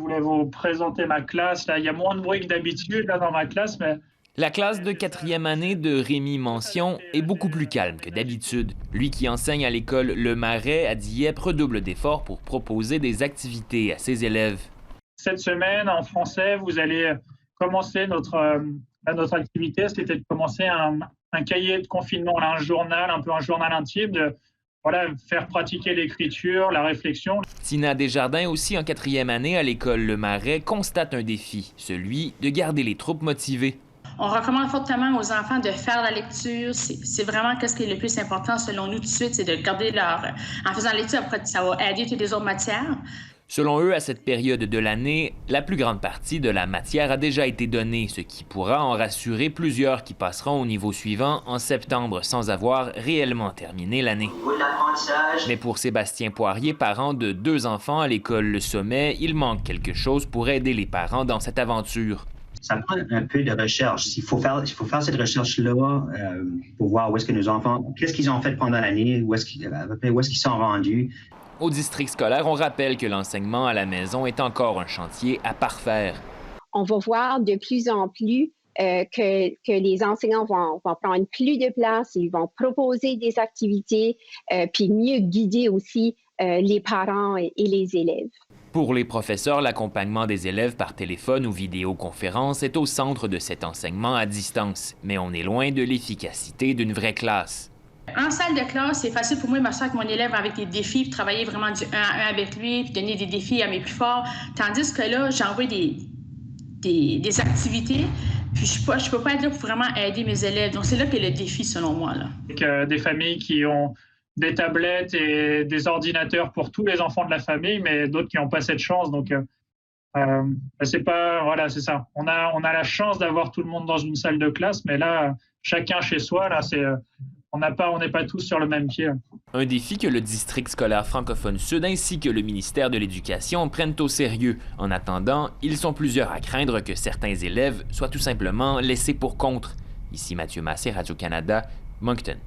voulais vous présenter ma classe. Là, il y a moins de bruit que d'habitude là, dans ma classe, mais La classe de 4e année de Rémi Mention est beaucoup plus calme que d'habitude. Lui qui enseigne à l'école Le Marais à Dieppe redouble d'efforts pour proposer des activités à ses élèves. cette semaine, en français, vous allez commencer notre activité. C'était de commencer un cahier de confinement, là, un journal, un peu un journal intime, de faire pratiquer l'écriture, la réflexion. Tina Desjardins, aussi en 4e année à l'école Le Marais, constate un défi, celui de garder les troupes motivées. On recommande fortement aux enfants de faire la lecture. C'est vraiment ce qui est le plus important selon nous tout de suite, c'est de garder en faisant la lecture, après, ça va aider toutes les autres matières. Selon eux, à cette période de l'année, la plus grande partie de la matière a déjà été donnée, ce qui pourra en rassurer plusieurs qui passeront au niveau suivant en septembre sans avoir réellement terminé l'année. Mais pour Sébastien Poirier, parent de 2 enfants à l'école Le Sommet, il manque quelque chose pour aider les parents dans cette aventure. Ça prend un peu de recherche. Il faut faire cette recherche-là pour voir où est-ce que nos enfants, qu'est-ce qu'ils ont fait pendant l'année, où est-ce qu'ils sont rendus. Au district scolaire, on rappelle que l'enseignement à la maison est encore un chantier à parfaire. On va voir de plus en plus que les enseignants vont prendre plus de place, ils vont proposer des activités, puis mieux guider aussi les parents et les élèves. Pour les professeurs, l'accompagnement des élèves par téléphone ou vidéoconférence est au centre de cet enseignement à distance, mais on est loin de l'efficacité d'une vraie classe. En salle de classe, c'est facile pour moi de m'asseoir avec mon élève avec des défis, puis travailler vraiment du 1 à 1 avec lui, puis donner des défis à mes plus forts. Tandis que là, j'envoie des activités, puis je peux pas être là pour vraiment aider mes élèves. Donc, c'est là que le défi, selon moi. Là. Des familles qui ont des tablettes et des ordinateurs pour tous les enfants de la famille, mais d'autres qui n'ont pas cette chance. Donc, c'est ça. On a la chance d'avoir tout le monde dans une salle de classe, mais là, chacun chez soi, là, on n'est pas tous sur le même pied. Un défi que le district scolaire francophone sud ainsi que le ministère de l'Éducation prennent au sérieux. En attendant, ils sont plusieurs à craindre que certains élèves soient tout simplement laissés pour compte. Ici Mathieu Massé, Radio-Canada, Moncton.